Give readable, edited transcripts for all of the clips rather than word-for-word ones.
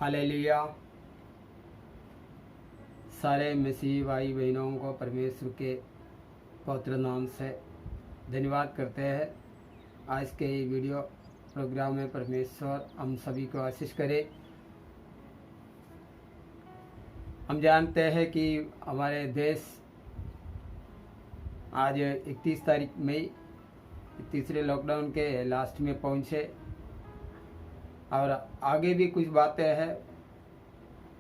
Hallelujah. सारे मसीह भाई बहनों को परमेश्वर के पवित्र नाम से धन्यवाद करते हैं। आज के वीडियो प्रोग्राम में परमेश्वर हम सभी को आशीष करे। हम जानते हैं कि हमारे देश आज 31 तारीख मई तीसरे लॉकडाउन के लास्ट में पहुंचे और आगे भी कुछ बातें हैं।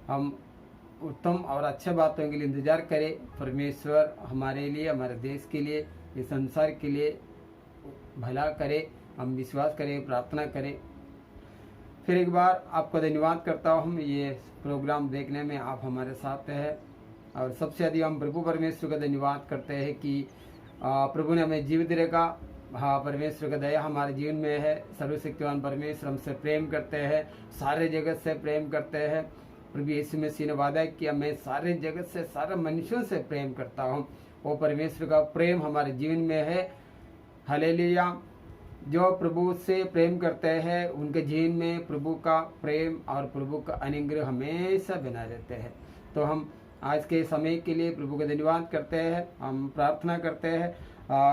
हम उत्तम और अच्छे बातों के लिए इंतज़ार करें। परमेश्वर हमारे लिए, हमारे देश के लिए, इस संसार के लिए भला करे। हम विश्वास करें, प्रार्थना करें। फिर एक बार आपको धन्यवाद करता हूँ ये प्रोग्राम देखने में आप हमारे साथ हैं। और सबसे अधिक हम प्रभु परमेश्वर का धन्यवाद करते हैं कि प्रभु ने हमें जीवित रखा। हाँ, परमेश्वर का दया हमारे जीवन में है। सर्वशक्तिवान परमेश्वर हमसे प्रेम करते हैं, सारे जगत से प्रेम करते हैं। प्रभु यीशु मसीह ने वादा किया, मैं सारे जगत से, सारे मनुष्यों से प्रेम करता हूँ। वो परमेश्वर का प्रेम हमारे जीवन में है। हालेलुया। जो प्रभु से प्रेम करते हैं उनके जीवन में प्रभु का प्रेम और प्रभु का अनुग्रह हमेशा बना रहते हैं। तो हम आज के समय के लिए प्रभु का धन्यवाद करते हैं, हम प्रार्थना करते हैं।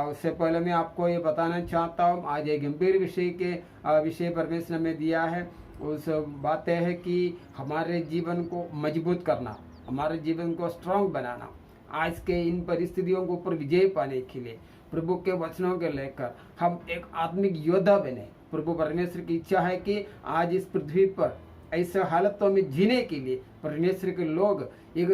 उससे पहले मैं आपको ये बताना चाहता हूँ, आज एक गंभीर विषय परमेश्वर ने दिया है। उस बातें है कि हमारे जीवन को मजबूत करना, हमारे जीवन को स्ट्रांग बनाना। आज के इन परिस्थितियों के ऊपर विजय पाने के लिए प्रभु के वचनों के लेकर हम एक आत्मिक योद्धा बने। प्रभु परमेश्वर की इच्छा है कि आज इस पृथ्वी पर ऐसे हालतों में जीने के लिए परमेश्वर के लोग एक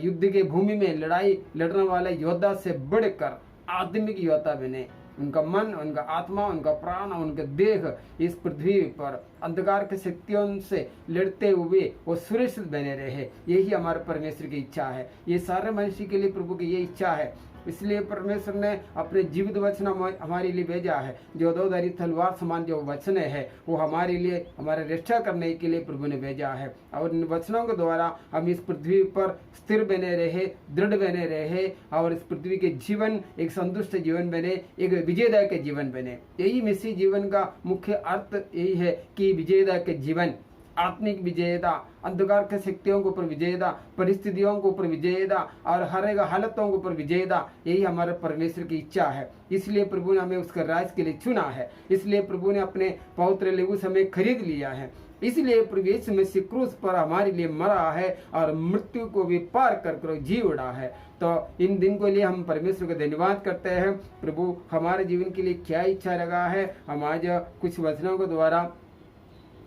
युद्ध की भूमि में लड़ाई लड़ने वाले योद्धा से बढ़कर आत्मिक योद्धा बने। उनका मन, उनका आत्मा, उनका प्राण, उनका देह इस पृथ्वी पर अंधकार के शक्तियों से लड़ते हुए वो सुरक्षित बने रहे। यही हमारे परमेश्वर की इच्छा है। ये सारे मनुष्य के लिए प्रभु की ये इच्छा है। इसलिए परमेश्वर ने अपने जीवित वचन हमारे लिए भेजा है। जो दो धारी तलवार समान जो वचन है वो हमारे लिए, हमारे रक्षा करने के लिए प्रभु ने भेजा है। और इन वचनों के द्वारा हम इस पृथ्वी पर स्थिर बने रहे, दृढ़ बने रहे और इस पृथ्वी के जीवन एक संतुष्ट जीवन बने, एक विजयदायक जीवन बने। यही मसीह जीवन का मुख्य अर्थ यही है कि विजयदायक जीवन, आत्मिक विजयता, अंधकार के शक्तियों के ऊपर विजयता, परिस्थितियों के ऊपर विजयता और हर एक हालतों के ऊपर विजयता, यही हमारे परमेश्वर की इच्छा है। इसलिए प्रभु ने हमें उसके राज के लिए चुना है। इसलिए प्रभु ने अपने पवित्र लहू से हमें खरीद लिया है। इसलिए प्रभु यीशु मसीह क्रूस पर हमारे लिए मरा है और मृत्यु को भी पार कर जी उड़ा है। तो इन दिन के लिए हम परमेश्वर का धन्यवाद करते हैं। प्रभु हमारे जीवन के लिए क्या इच्छा लगा है, हम आज कुछ वचनों के द्वारा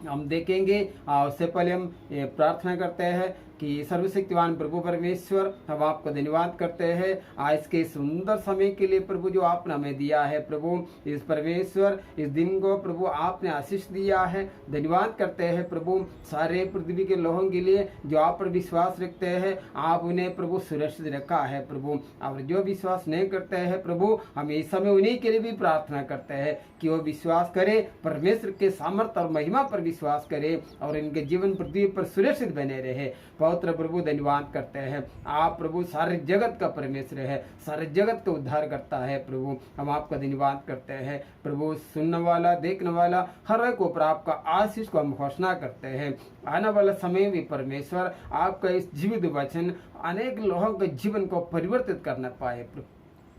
हम देखेंगे। उससे पहले हम प्रार्थना करते हैं कि सर्वशक्तिवान प्रभु परमेश्वर, हम आपको धन्यवाद करते हैं आज के सुंदर समय के लिए प्रभु जो आपने हमें दिया है। प्रभु इस परमेश्वर इस दिन को प्रभु आपने आशीष दिया है। धन्यवाद करते हैं प्रभु सारे पृथ्वी के लोगों के लिए जो आप पर विश्वास रखते हैं, आप उन्हें प्रभु सुरक्षित रखा है प्रभु। और जो विश्वास नहीं करते हैं प्रभु, हम इस समय उन्हीं के लिए भी प्रार्थना करते हैं कि वो विश्वास करे, परमेश्वर के सामर्थ्य और महिमा पर विश्वास करे और इनके जीवन पृथ्वी पर सुरक्षित बने रहे। पवित्र प्रभु धन्यवाद करते हैं। आप प्रभु सारे जगत का परमेश्वर है, सारे जगत का उद्धार करता है। प्रभु हम आपका धन्यवाद करते हैं। प्रभु सुनने वाला, देखने वाला हर एक ऊपर आपका आशीष को हम घोषणा करते हैं। आने वाला समय भी परमेश्वर आपका इस जीवित वचन अनेक लोगों के जीवन को परिवर्तित करना पाए।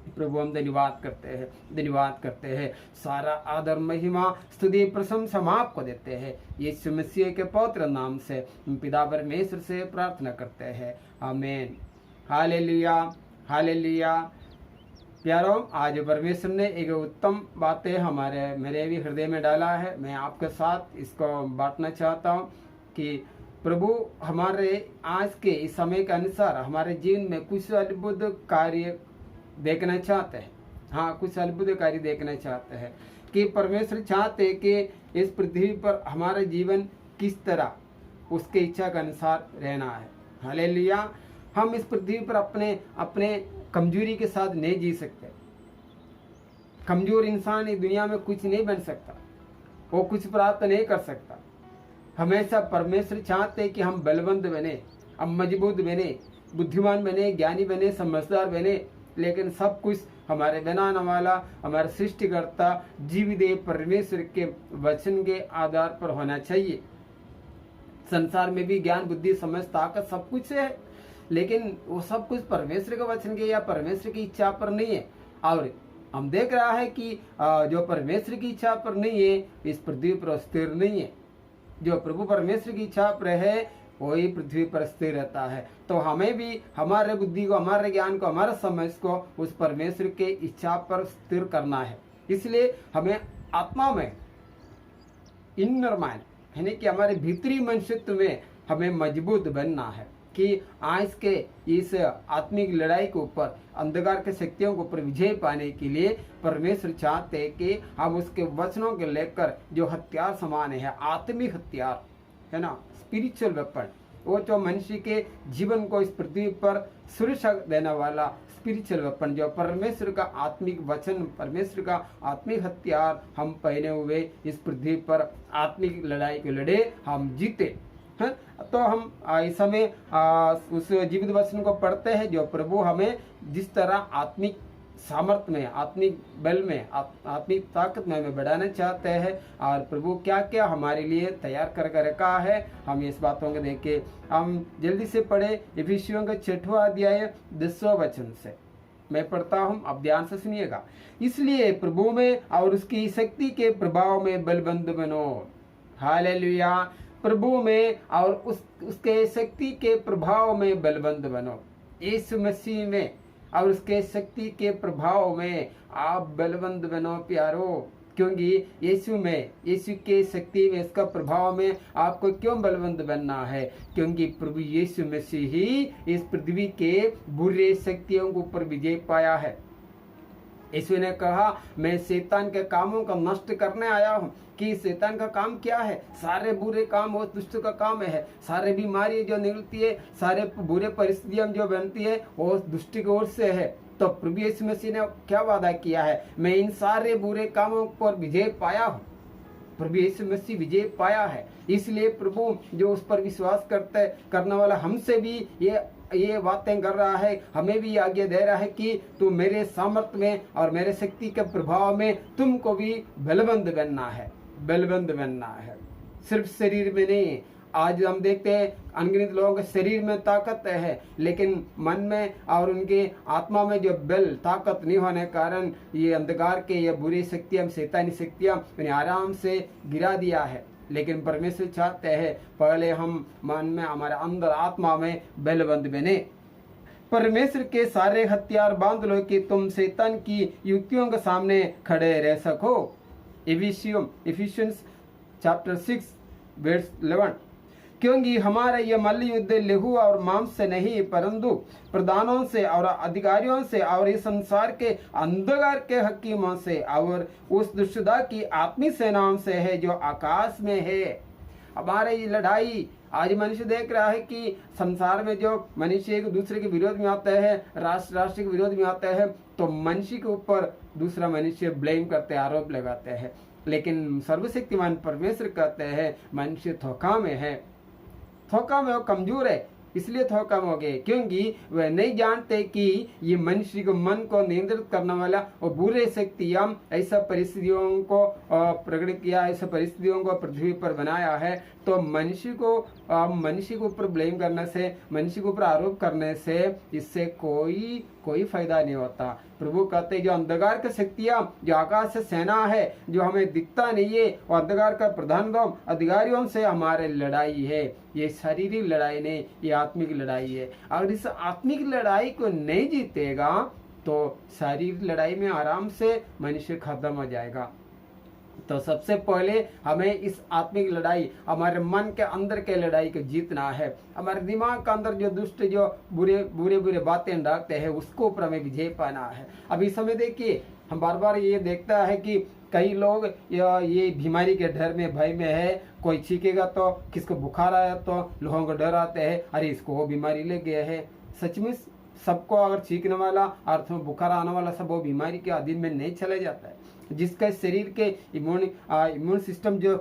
प्रभु हम धन्यवाद करते हैं। सारा आदर, महिमा, स्तुति, प्रशंसा हम आपको देते हैं। यीशु मसीह के पवित्र नाम से पिता परमेश्वर से प्रार्थना करते हैं, आमीन। Hallelujah, hallelujah. प्यारों, आज परमेश्वर ने एक उत्तम बातें मेरे भी हृदय में डाला है। मैं आपके साथ इसको बांटना चाहता हूँ कि प्रभु हमारे आज के इस समय के अनुसार हमारे जीवन में कुछ अद्भुत कार्य देखना चाहते हैं। हाँ, कुछ अद्भुत कार्य देखना चाहते हैं कि परमेश्वर चाहते हैं कि इस पृथ्वी पर हमारा जीवन किस तरह उसके इच्छा के अनुसार रहना है। हालेलुया। हम इस पृथ्वी पर अपने कमजोरी के साथ नहीं जी सकते। कमजोर इंसान इस दुनिया में कुछ नहीं बन सकता, वो कुछ प्राप्त नहीं कर सकता। हमेशा परमेश्वर चाहते हैं कि हम बलवंत बने, हम मजबूत बने, बुद्धिमान बने, ज्ञानी बने, समझदार बने। लेकिन सब कुछ हमारे बनाने वाला, हमारे सृष्टिकर्ता जीवित परमेश्वर के वचन के आधार पर होना चाहिए। संसार में भी ज्ञान बुद्धि समझ ताकत सब कुछ है, लेकिन वो सब कुछ परमेश्वर के वचन के या परमेश्वर की इच्छा पर नहीं है। और हम देख रहा है कि जो परमेश्वर की इच्छा पर नहीं है इस पृथ्वी पर स्थिर नहीं है। जो प्रभु परमेश्वर की इच्छा पर है वही पृथ्वी पर स्थिर रहता है। तो हमें भी हमारे बुद्धि को, हमारे ज्ञान को, हमारे समझ को उस परमेश्वर के इच्छा पर स्थिर करना है। इसलिए हमें आत्मा में, इनर माइंड यानी कि हमारे भीतरी मनुष्यत्व में हमें मजबूत बनना है कि आज के इस आत्मिक लड़ाई के ऊपर, अंधकार के शक्तियों के ऊपर विजय पाने के लिए परमेश्वर चाहते हैं कि हम उसके वचनों के लेकर जो हथियार समान है, आत्मिक हथियार है ना, स्पिरिचुअल वेपन, वो जो मनुष्य के जीवन को इस पृथ्वी पर सुरक्षा देने वाला स्पिरिचुअल वेपन, जो परमेश्वर का आत्मिक वचन, परमेश्वर का आत्मिक हथियार हम पहने हुए इस पृथ्वी पर आत्मिक लड़ाई को लड़े, हम जीते हैं। तो हम इस समय उस जीवित वचन को पढ़ते हैं जो प्रभु हमें जिस तरह आत्मिक सामर्थ्य में, आत्मिक बल में, आत्मिक ताकत में हमें बढ़ाना चाहते हैं, और प्रभु क्या क्या हमारे लिए तैयार करके रखा है, हम इस बातों को देख के हम जल्दी से पढ़े। इफिसियों का 6वां अध्याय 10वां वचन से मैं पढ़ता हूँ, अब ध्यान से सुनिएगा। इसलिए प्रभु में और उसकी शक्ति के प्रभाव में बलवंत बनो। हालेलुया। प्रभु में और उसके शक्ति के प्रभाव में बलवंत बनो। यीशु मसीह में और उसके शक्ति के प्रभाव में आप बलवंत बनो प्यारो। क्योंकि यीशु में, यीशु के शक्ति में, इसका प्रभाव में आपको क्यों बलवंत बनना है? क्योंकि प्रभु यीशु मसीह ही इस पृथ्वी के बुरे शक्तियों के ऊपर विजय पाया है। यीशु ने कहा, मैं शैतान के कामों का नष्ट करने आया हूँ। कि शैतान का काम क्या है? सारे बुरे काम वो दुष्ट का काम है। सारे बीमारी जो निकलती है, सारे बुरे परिस्थितियां जो बनती है, वो दुष्ट की ओर से है। तो प्रभु यीशु मसीह ने क्या वादा किया है? मैं इन सारे बुरे कामों पर विजय पाया हूँ। प्रभु यीशु मसीह विजय पाया है। इसलिए प्रभु जो उस पर विश्वास करने वाला हमसे भी ये बातें कर रहा है, हमें भी आज्ञा दे रहा है कि तू मेरे सामर्थ्य में और मेरे शक्ति के प्रभाव में तुमको भी बलवंत बनना है, बलवंत बनना है। सिर्फ शरीर में नहीं। आज हम देखते हैं अनगिनत लोगों के शरीर में ताकत है, लेकिन मन में और उनके आत्मा में जो बल ताकत नहीं होने के कारण ये अंधकार के ये बुरी शक्तियां, शैतानी शक्तियां उन्हें आराम से गिरा दिया है। लेकिन परमेश्वर चाहते हैं पहले हम मन में, हमारे अंदर आत्मा में बलवंत बने। परमेश्वर के सारे हथियार बांध लो कि तुम शैतान की युक्तियों के सामने खड़े रह सको। Ephesians chapter 6 verse 11। क्योंकि हमारा यह मल्ल युद्ध लहू और मांस से नहीं, परंतु प्रधानों से और अधिकारियों से और इस संसार के अंधकार के हकीमों से और उस दुष्टता की आत्मिक सेनाओं से है जो आकाश में है। हमारे ये लड़ाई आज मनुष्य देख रहा है कि संसार में जो मनुष्य एक दूसरे के विरोध में आता है, राष्ट्र के विरोध में आता है, तो मनुष्य के ऊपर दूसरा मनुष्य ब्लेम करते, आरोप लगाते हैं। लेकिन सर्वशक्तिमान परमेश्वर कहते हैं मनुष्य धोखा में है, धोखा में वो कमजोर है, इसलिए धोखा में हो गए। क्योंकि वह नहीं जानते कि ये मनुष्य को मन को नियंत्रित करने वाला और बुरे शक्तियां ऐसा परिस्थितियों को प्रकट किया, ऐसा परिस्थितियों को पृथ्वी पर बनाया है। तो मनुष्य को ऊपर ब्लेम करने से, मनुष्य के ऊपर आरोप करने से इससे कोई फायदा नहीं होता। प्रभु कहते जो अंधकार की शक्तियां, जो आकाश से सेना है, जो हमें दिखता नहीं है, और अंधकार का प्रधानों अधिकारियों से हमारे लड़ाई है। ये शारीरिक लड़ाई नहीं, ये आत्मिक लड़ाई है। अगर इस आत्मिक लड़ाई को नहीं जीतेगा तो शारीरिक लड़ाई में आराम से मनुष्य खत्म हो जाएगा। तो सबसे पहले हमें इस आत्मिक लड़ाई, हमारे मन के अंदर के लड़ाई को जीतना है। हमारे दिमाग के अंदर जो दुष्ट, जो बुरे बातें डालते हैं, उसको ऊपर हमें विजय पाना है। अभी समय देखिए, हम बार बार ये देखता है कि कई लोग ये बीमारी के डर में, भय में है। कोई छींकेगा तो, किसको बुखार आया तो लोगों को डर आते हैं, अरे इसको वो बीमारी ले गया है। सच में सबको अगर छींकने वाला और बुखार आने वाला सब वो बीमारी के अधीन में नहीं चले जाता है। जिसका शरीर के इम्यून सिस्टम जो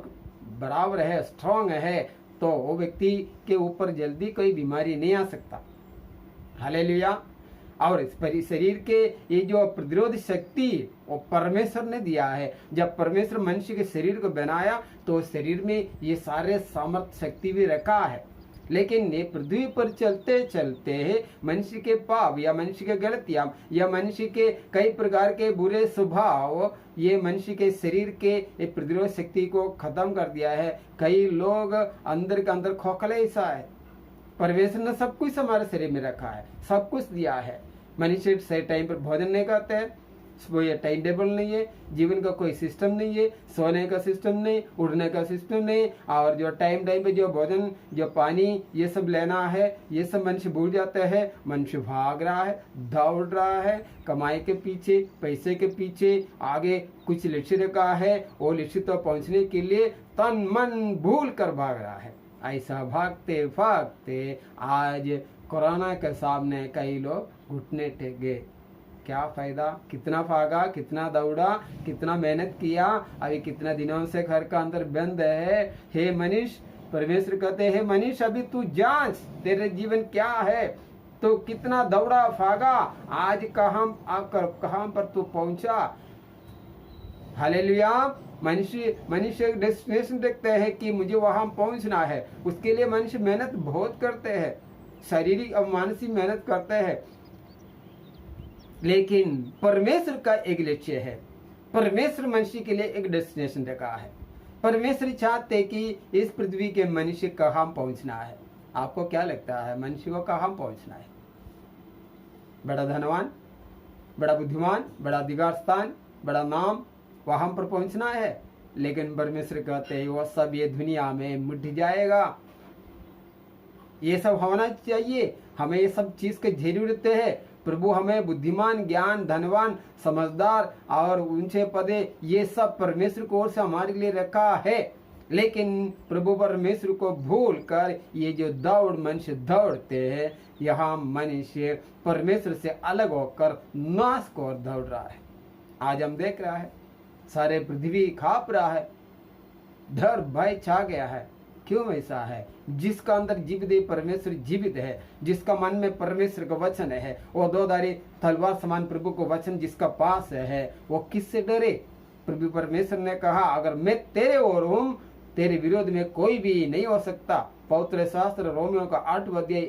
बराबर है, स्ट्रांग है, तो वो व्यक्ति के ऊपर जल्दी कोई बीमारी नहीं आ सकता। हालेलुया। और इस शरीर के ये जो प्रतिरोध शक्ति वो परमेश्वर ने दिया है। जब परमेश्वर मनुष्य के शरीर को बनाया तो शरीर में ये सारे सामर्थ्य शक्ति भी रखा है। लेकिन ये पृथ्वी पर चलते चलते मनुष्य के पाप या मनुष्य के गलतियां या मनुष्य के कई प्रकार के बुरे स्वभाव ये मनुष्य के शरीर के प्रतिरोध शक्ति को खत्म कर दिया है। कई लोग अंदर के अंदर खोखले ऐसा है। परमेश्वर ने सब कुछ हमारे शरीर में रखा है, सब कुछ दिया है। मनुष्य सही टाइम पर भोजन नहीं करते हैं, वो ये टाइम टेबल नहीं है, जीवन का कोई सिस्टम नहीं है, सोने का सिस्टम नहीं, उठने का सिस्टम नहीं, और जो टाइम पे जो भोजन जो पानी ये सब लेना है ये सब मनुष्य भूल जाता है। मनुष्य भाग रहा है, दौड़ रहा है कमाई के पीछे, पैसे के पीछे, आगे कुछ लक्ष्य रखा है, वो लक्ष्य तो पहुंचने के लिए तन मन भूल कर भाग रहा है। ऐसा भागते भागते आज कोरोना के सामने कई लोग घुटने टेक गए। क्या फायदा? कितना भागा, कितना दौड़ा, कितना मेहनत किया, अभी कितना दिनों से घर का अंदर बंद है। हे मनुष्य, परमेश्वर कहते हैं मनुष्य अभी तू जांच तेरे जीवन क्या है, तो कितना दौड़ा भागा, आज कहां पर तू पहुंचा। हालेलुया। मनुष्य डेस्टिनेशन देखते हैं कि मुझे वहां पहुंचना है, उसके लिए मनुष्य मेहनत बहुत करते हैं, शारीरिक और मानसिक मेहनत करते हैं। लेकिन परमेश्वर का एक लक्ष्य है, परमेश्वर मनुष्य के लिए एक डेस्टिनेशन रखा है। परमेश्वर चाहते कि इस पृथ्वी के मनुष्य कहां पहुंचना है। आपको क्या लगता है मनुष्य को कहां पहुंचना है? बड़ा धनवान, बड़ा बुद्धिमान, बड़ा अधिकार स्थान, बड़ा नाम, वहां पर पहुंचना है। लेकिन परमेश्वर कहते हैं वो सब ये दुनिया में मिट जाएगा। ये सब होना चाहिए, हमें ये सब चीज की जरूरत है। प्रभु हमें बुद्धिमान, ज्ञान, धनवान, समझदार और ऊंचे पदे ये सब परमेश्वर की ओर से हमारे लिए रखा है। लेकिन प्रभु परमेश्वर को भूल कर ये जो दौड़ मनुष्य दौड़ते हैं, यहाँ मनुष्य परमेश्वर से अलग होकर नाश को ओर दौड़ रहा है। आज हम देख रहा है सारे पृथ्वी कांप रहा है, डर भय छा गया है। क्यों ऐसा है? जिसका अंदर जीवित परमेश्वर जीवित है, जिसका मन में परमेश्वर का वचन है, वो दोधारी तलवार समान प्रभु को वचन जिसका पास है, वो किससे डरे? प्रभु परमेश्वर ने कहा अगर मैं तेरे ओर हूं, तेरे विरोध में कोई भी नहीं हो सकता। पवित्र शास्त्र रोमियो का 8वां अध्याय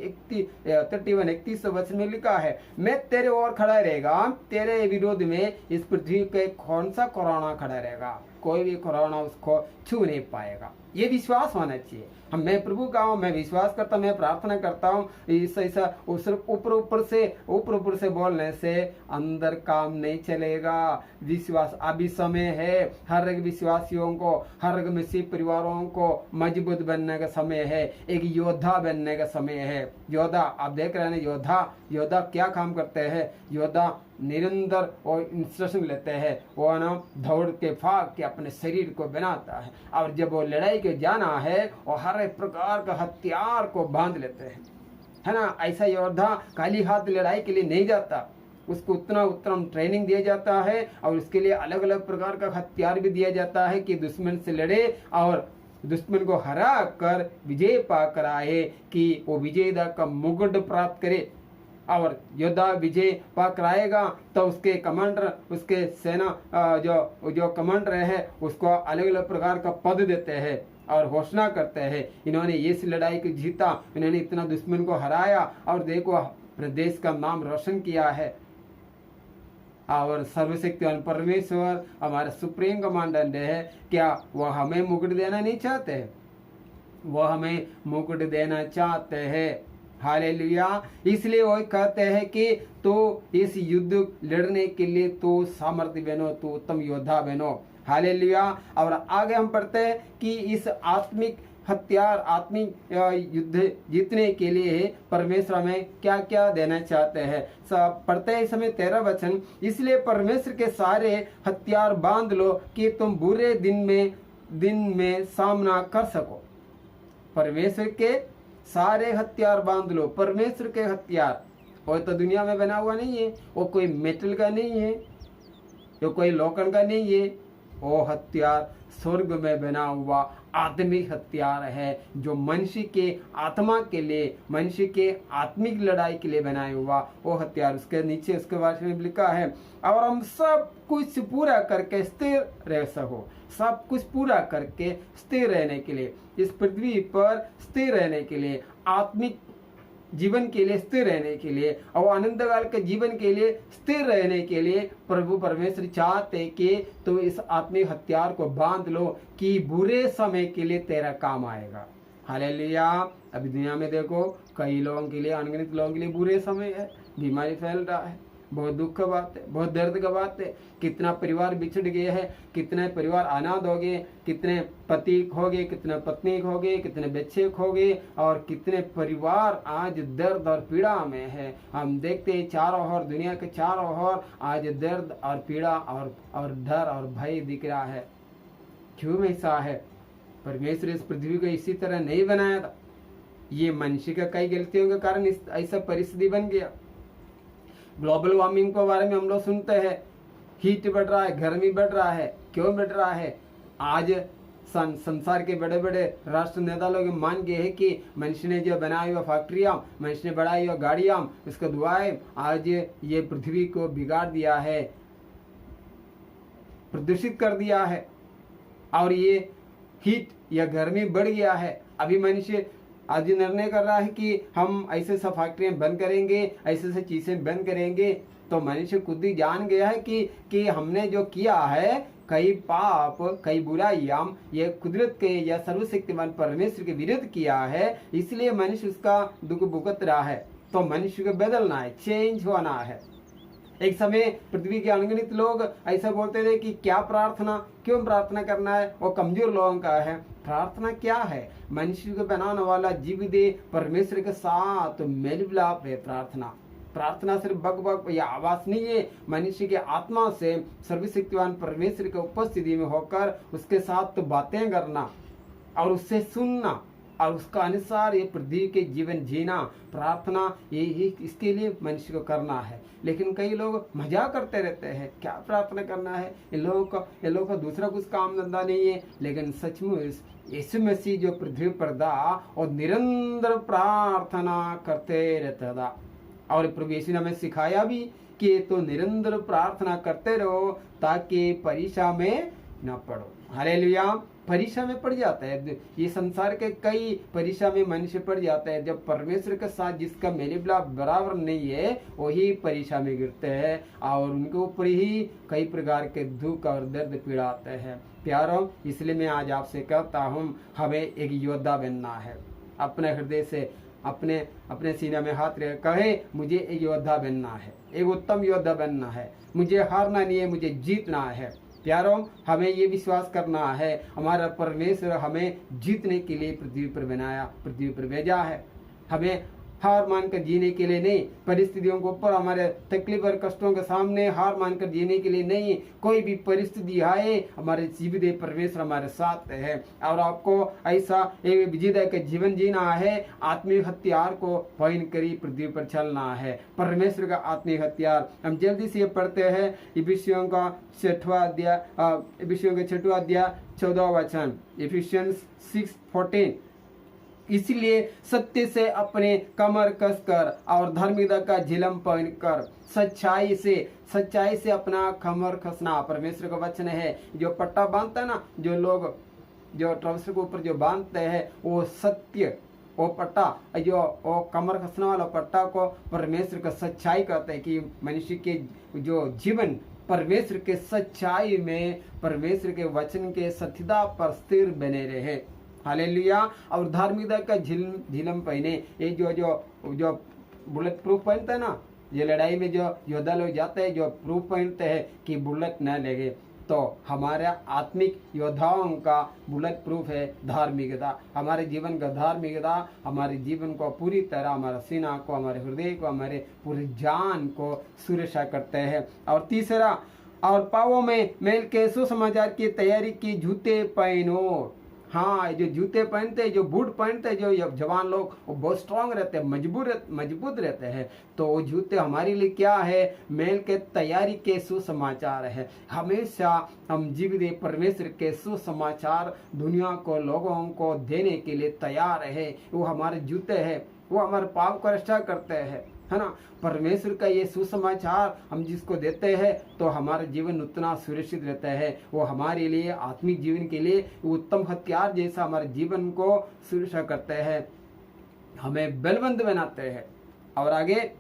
31 वचन में लिखा है, मैं तेरे ओर खड़ा रहेगा, तेरे विरोध में इस पृथ्वी पे कौन सा कोरोना खड़ा रहेगा? कोई भी कोरोना उसको छू नहीं पाएगा। ये विश्वास होना चाहिए। मैं प्रभु का हूँ, मैं विश्वास करता हूँ, मैं प्रार्थना करता हूँ। ऐसा ऊपर ऊपर से बोलने से अंदर काम नहीं चलेगा। विश्वास अभी समय है, हर एक विश्वासियों को, हर एक मसीह परिवारों को मजबूत बनने का समय है, एक योद्धा बनने का समय है। योद्धा आप देख रहे हैं, योद्धा क्या काम करते हैं? योद्धा निरंतर और इंस्ट्रक्शन लेते हैं, वो ना दौड़ के भाग के अपने शरीर को बनाता है, और जब वो लड़ाई के जाना है और हर एक प्रकार का हथियार को बांध लेते हैं, है ना। ऐसा योद्धा खाली हाथ लड़ाई के लिए नहीं जाता, उसको उतना उत्तम ट्रेनिंग दिया जाता है और उसके लिए अलग अलग प्रकार का हथियार भी दिया जाता है कि दुश्मन से लड़े और दुश्मन को हरा कर विजय पाकर आए, कि वो विजयदा का मुकुट प्राप्त करे। और योद्धा विजय पाकर आएगा तो उसके कमांडर, उसके सेना जो कमांडर है उसको अलग अलग प्रकार का पद देते हैं और घोषणा करते हैं, इन्होंने इस लड़ाई को जीता, इन्होंने इतना दुश्मन को हराया और देखो अपने देश का नाम रोशन किया है। और सर्वशक्तिवान परमेश्वर हमारा सुप्रीम कमांडेंट है, क्या वह हमें मुकुट देना नहीं चाहते? वह हमें मुकुट देना चाहते हैं। हालेलुया। इसलिए वो कहते हैं कि तो इस युद्ध लड़ने के लिए तो सामर्थ्य बनो, तो उत्तम योद्धा बनो। हालेलुया। और आगे हम पढ़ते हैं कि इस आत्मिक हथियार, आत्मिक युद्ध जीतने के लिए परमेश्वर हमें क्या क्या देना चाहते हैं। पढ़ते हैं इस समय 13 वचन, इसलिए परमेश्वर के सारे हथियार बांध लो कि तुम बुरे दिन में सामना कर सको। परमेश्वर के सारे हथियार बांध लो। परमेश्वर के हथियार वो तो दुनिया में बना हुआ नहीं है, वो कोई मेटल का नहीं है, वो कोई लोखंड का नहीं है, वो हथियार स्वर्ग में बना हुआ आत्मिक हथियार है, जो मनुष्य के आत्मा के लिए, मनुष्य के आत्मिक लड़ाई के लिए बनाया हुआ वो हथियार। उसके नीचे उसके बारे में लिखा है, और हम सब कुछ पूरा करके स्थिर रह सको, सब कुछ पूरा करके स्थिर रहने के लिए, इस पृथ्वी पर स्थिर रहने के लिए, आत्मिक जीवन के लिए स्थिर रहने के लिए और अनंत काल के जीवन के लिए स्थिर रहने के लिए प्रभु परमेश्वर चाहते कि तो इस आत्मिक हथियार को बांध लो कि बुरे समय के लिए तेरा काम आएगा। हालेलुया। अभी दुनिया में देखो कई लोगों के लिए, अनगिनत लोगों के लिए बुरे समय है, बीमारी फैल रहा है, बहुत दुख का बात है, बहुत दर्द का बात है। कितना परिवार बिछड़ गए हैं, कितने परिवार अनाथ हो गए, कितने पति खो गए, कितने पत्नी खो गए, कितने बच्चे खो गए, और कितने परिवार आज दर्द और पीड़ा में है। हम देखते हैं चारों ओर, दुनिया के चारों ओर आज दर्द और पीड़ा और डर और भय दिख रहा है। क्यों ऐसा है? परमेश्वर इस पृथ्वी को इसी तरह नहीं बनाया था। ये मनुष्य का कई गलतियों के कारण ऐसा परिस्थिति बन गया। ग्लोबल वार्मिंग के बारे में हम लोग सुनते हैं, हीट बढ़ रहा है, गर्मी बढ़ रहा है। क्यों बढ़ रहा है? आज संसार के बड़े बड़े राष्ट्र नेता लोग मान गए हैं कि मनुष्य ने जो बनाया हुआ फैक्ट्रियां, मनुष्य ने बढ़ाई हुआ गाड़ियां, उसका धुआं आज ये पृथ्वी को बिगाड़ दिया है, प्रदूषित कर दिया है, और ये हीट या गर्मी बढ़ गया है। अभी मनुष्य आज निर्णय कर रहा है कि हम ऐसे सब फैक्ट्रियां बंद करेंगे, ऐसे से चीजें बंद करेंगे। तो मनुष्य खुद ही जान गया है कि हमने जो किया है, कई पाप, कई बुराइयां ये कुदरत के या सर्वशक्तिमान परमेश्वर के विरुद्ध किया है, इसलिए मनुष्य उसका दुख भुगत रहा है। तो मनुष्य को बदलना है, चेंज होना है। एक समय पृथ्वी के अनगिनत लोग ऐसा बोलते थे कि क्या प्रार्थना, क्यों प्रार्थना करना है, वो कमजोर लोगों का है। प्रार्थना क्या है? मनुष्य को बनाने वाला जीव दे परमेश्वर के साथ मेल मिलाप है प्रार्थना। प्रार्थना सिर्फ बक बक या आवाज नहीं है, मनुष्य के आत्मा से सर्वशक्तिवान परमेश्वर की उपस्थिति में होकर उसके साथ बातें करना और उससे सुनना और उसका अनुसार ये पृथ्वी के जीवन जीना। प्रार्थना ये इसके लिए मनुष्य को करना है। लेकिन कई लोग मजाक करते रहते हैं, क्या प्रार्थना करना है, इन लोगों का दूसरा कुछ काम धंधा नहीं है। लेकिन सचमुच यीशु मसीह जो पृथ्वी पर था और निरंतर प्रार्थना करते रहता था, और प्रभु यीशु ने हमें सिखाया भी कि तो निरंतर प्रार्थना करते रहो ताकि परीक्षा में न पड़ो। हालेलुया। परीक्षा में पड़ जाता है, ये संसार के कई परीक्षा में मनुष्य पड़ जाता है। जब परमेश्वर के साथ जिसका मेल मिलाप बराबर नहीं है, वही परीक्षा में गिरते हैं और उनके ऊपर ही कई प्रकार के दुख और दर्द पीड़ा आते हैं। प्यारों, इसलिए मैं आज आपसे कहता हूँ, हमें एक योद्धा बनना है। अपने हृदय से अपने सीने में हाथ रख कहे, मुझे एक योद्धा बनना है, एक उत्तम योद्धा बनना है, मुझे हारना नहीं है, मुझे जीतना है। प्यारों, हमें ये विश्वास करना है, हमारा परमेश्वर हमें जीतने के लिए पृथ्वी पर बनाया, पृथ्वी पर भेजा है। हमें हार मानकर जीने के लिए नहीं, परिस्थितियों के ऊपर, हमारे तकलीफ और कष्टों के सामने हार मानकर जीने के लिए नहीं। कोई भी परिस्थिति आए, हमारे जीवित परमेश्वर हमारे साथ है। और आपको ऐसा एक विजेता का जीवन जीना है, आत्मिक हथियार को पहन कर पृथ्वी पर चलना है, परमेश्वर का आत्मिक हथियार। हम जल्दी से पढ़ते हैं इफिसियों का 6वां अध्याय 14वां वचन, इफिसियंस 6:14। इसलिए सत्य से अपने कमर कसकर और धर्मिकता का झिलम पहनकर सच्चाई से अपना कमर कसना परमेश्वर का वचन है। जो पट्टा बांधता है ना, जो लोग जो ट्राउसर के ऊपर जो बांधते हैं, वो सत्य, वो पट्टा, वो कमर कसने वाला पट्टा को परमेश्वर का सच्चाई कहते हैं कि मनुष्य के जो जीवन परमेश्वर के सच्चाई में, परमेश्वर के वचन के सत्यता पर स्थिर बने रहे। हालेलुया। और धार्मिकता का झिलम पहने, ये जो बुलेट प्रूफ पहनते हैं ना, ये लड़ाई में जो योद्धा लोग जाते हैं, जो प्रूफ पहनते हैं कि बुलेट न लगे, तो हमारा आत्मिक योद्धाओं का बुलेट प्रूफ है धार्मिकता। हमारे जीवन का धार्मिकता हमारे जीवन को पूरी तरह, हमारा सीना को, हमारे हृदय को, हमारे पूरी जान को सुरक्षा करते हैं। और तीसरा, और पाँवों में मेल के सुसमाचार की तैयारी की जूते पहनो। हाँ, जो जूते पहनते हैं, जो बूट पहनते हैं, जो जवान लोग, वो बहुत स्ट्रांग रहते हैं, मजबूत रहते हैं। तो वो जूते हमारे लिए क्या है? मेल के तैयारी के सुसमाचार है। हमेशा हम जीवित परमेश्वर के सुसमाचार दुनिया को, लोगों को देने के लिए तैयार है। वो हमारे जूते हैं, वो हमारे पाप को रक्षा करते हैं, है ना। परमेश्वर का ये सुसमाचार हम जिसको देते हैं तो हमारा जीवन उतना सुरक्षित रहता है। वो हमारे लिए आत्मिक जीवन के लिए उत्तम हथियार जैसा हमारे जीवन को सुरक्षा करते हैं, हमें बलवंत बनाते हैं। और आगे,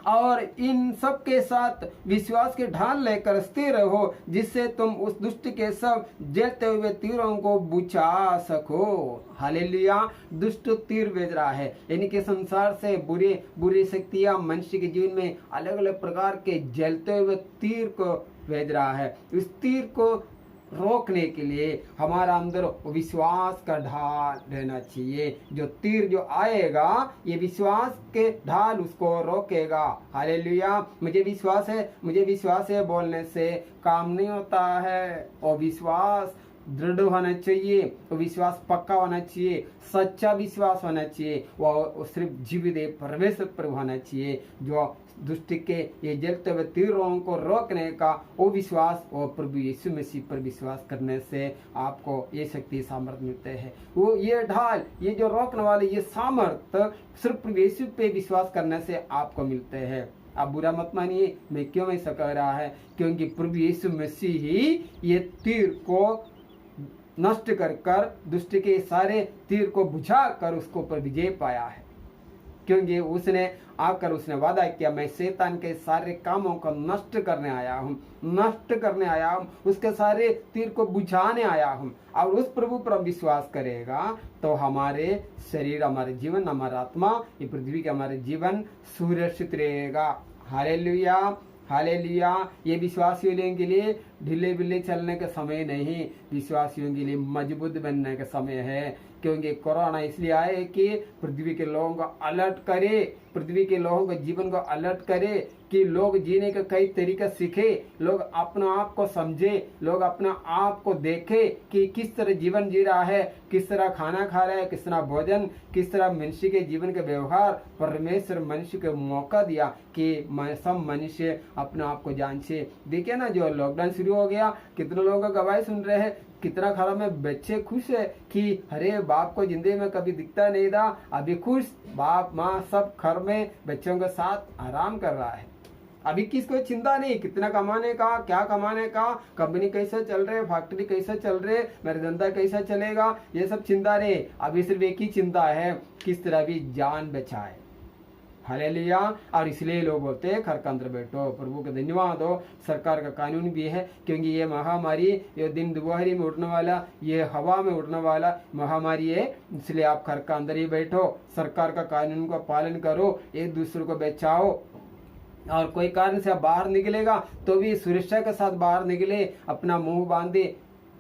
और इन सब के साथ विश्वास के ढाल लेकर स्थिर रहो, जिससे तुम उस दुष्ट के सब जलते हुए तीरों को बुझा सको। हालेलुया। दुष्ट तीर भेज रहा है, यानी कि संसार से बुरी शक्तियां मनुष्य के जीवन में अलग अलग प्रकार के जलते हुए तीर को भेज रहा है। इस तीर को रोकने के लिए हमारा अंदर विश्वास का ढाल रहना चाहिए। जो तीर जो आएगा, ये विश्वास के ढाल उसको रोकेगा। हालेलुया। मुझे विश्वास है बोलने से काम नहीं होता है। और विश्वास दृढ़ होना चाहिए, वो विश्वास पक्का होना चाहिए, सच्चा विश्वास होना चाहिए। वो सिर्फ जीवित परमेश्वर पर होना चाहिए, जो दुष्ट के ये जलते हुए तीरों को रोकने का वो विश्वास, और प्रभु यीशु मसीह पर विश्वास करने से आपको ये शक्ति सामर्थ्य मिलते हैं। वो ये ढाल, ये जो रोकने वाले ये सामर्थ्य सिर्फ प्रभु यीशु पे विश्वास करने से आपको मिलते हैं। आप बुरा मत मानिए, मैं क्यों ऐसा कह रहा है, क्योंकि प्रभु यीशु मसीह ही ये तीर को नष्ट कर दुष्ट के सारे तीर को बुझा कर उसको पर विजय पाया है। क्योंकि उसने उसने वादा किया, मैं शैतान के सारे कामों को नष्ट करने आया हूँ, उसके सारे तीर को बुझाने आया हूँ। और उस प्रभु पर विश्वास करेगा तो हमारे शरीर, हमारे जीवन, हमारा आत्मा, ये पृथ्वी का हमारे जीवन सुरक्षित रहेगा। Hallelujah, hallelujah. ये विश्वासियों के लिए ढीले बिल्ले चलने का समय नहीं, विश्वासियों के लिए मजबूत बनने का समय है। क्योंकि कोरोना इसलिए आए कि पृथ्वी के लोगों को अलर्ट करे, पृथ्वी के लोगों के जीवन को अलर्ट करे, कि लोग जीने का कई तरीका सीखे, लोग अपना आप को समझे, लोग अपना आप को देखे कि किस तरह जीवन जी रहा है, किस तरह खाना खा रहा है, किस तरह भोजन, किस तरह मनुष्य के जीवन के व्यवहार। परमेश्वर मनुष्य को मौका दिया कि सब मनुष्य अपने आप को जांचे। देखिए ना, जो लॉकडाउन शुरू हो गया, कितने लोगों का गवाही सुन रहे हैं, कितना खरा में बच्चे खुश है कि अरे बाप को जिंदगी में कभी दिखता नहीं था, अभी खुश, बाप माँ सब घर में बच्चों के साथ आराम कर रहा है। अभी किसको चिंता नहीं कितना कमाने का, क्या कमाने का, कंपनी कैसे चल रहे, फैक्ट्री कैसे चल रहे, मेरा धंधा कैसा चलेगा, ये सब चिंता नहीं। अभी सिर्फ एक ही चिंता है, किस तरह भी जान बचाए। हालेलुया। और इसलिए लोग बोलते हैं घर के अंदर बैठो। प्रभु का धन्यवाद हो, सरकार का कानून भी है, क्योंकि ये महामारी, ये दिन दोपहरी में उड़ने वाला, ये हवा में उड़ने वाला महामारी है, इसलिए आप घर के अंदर ही बैठो, सरकार का कानून का पालन करो, एक दूसरे को बचाओ। और कोई कारण से आप बाहर निकलेगा तो भी सुरक्षा के साथ बाहर निकले, अपना मुंह बांधे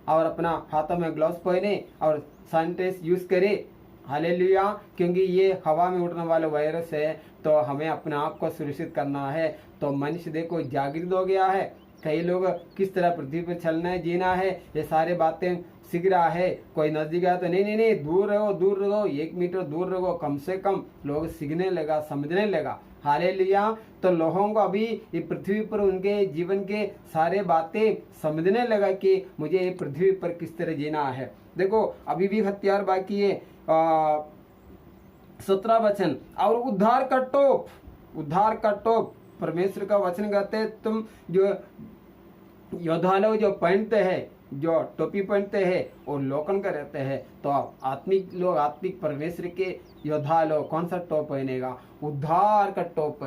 और अपना हाथों में ग्लव्स पहने और सैनिटाइज यूज करे। हालेलुया। क्योंकि ये हवा में उड़ने वाला वायरस है, तो हमें अपने आप को सुरक्षित करना है। तो मनुष्य देखो जागृत हो गया है, कई लोग किस तरह पृथ्वी पर चलना है, जीना है, ये सारे बातें सीख रहा है। कोई नजदीक आया तो नहीं दूर रहो, 1 मीटर दूर रहो, कम से कम लोग सीखने लगा, समझने लगा। हालेलुया। तो लोगों को अभी ये पृथ्वी पर उनके जीवन के सारे बातें समझने लगा कि मुझे ये पृथ्वी पर किस तरह जीना है। देखो अभी भी हथियार बाकी है, 17 वचन, और उद्धार का टोप परमेश्वर का वचन कहते हैं, तुम जो योद्धा लोग जो पहनते हैं, जो टोपी पहनते हैं, वो लोकन का रहते हैं। तो आत्मिक लोग, आत्मिक परमेश्वर के योद्धा लोग कौन सा टोप पहनेगा? उद्धार का टोप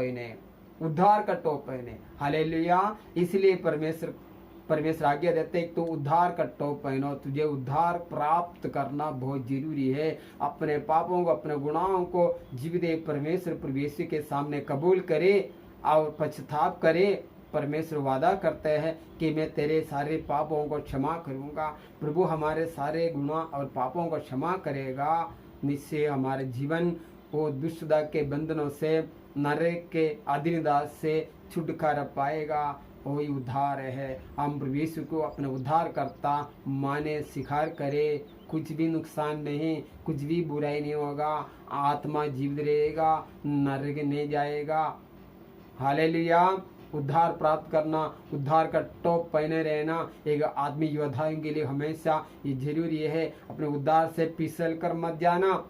पहने। हालेलुया। इसलिए परमेश्वर आज्ञा देते हैं, तो उद्धार का टोप पहनो। तुझे उद्धार प्राप्त करना बहुत जरूरी है। अपने पापों को, अपने गुनाहों को जीवित परमेश्वर प्रभु के सामने कबूल करे और पश्चाताप करे। परमेश्वर वादा करते हैं कि मैं तेरे सारे पापों को क्षमा करूंगा। प्रभु हमारे सारे गुनाह और पापों को क्षमा करेगा। निश्चय हमारे जीवन वो दुष्टता के बंधनों से, नरक के अधीनता से छुटकारा पाएगा। वही उद्धार है। हम प्रभु यीशु को अपना उद्धार करता माने, स्वीकार करे, कुछ भी नुकसान नहीं, कुछ भी बुराई नहीं होगा, आत्मा जीवित रहेगा, नरक नहीं जाएगा। हालेलुया। उद्धार प्राप्त करना, उद्धार का टॉप पहने रहना एक आदमी योद्धाओं के लिए हमेशा ये जरूरी है। अपने उद्धार से फिसल कर मत जाना।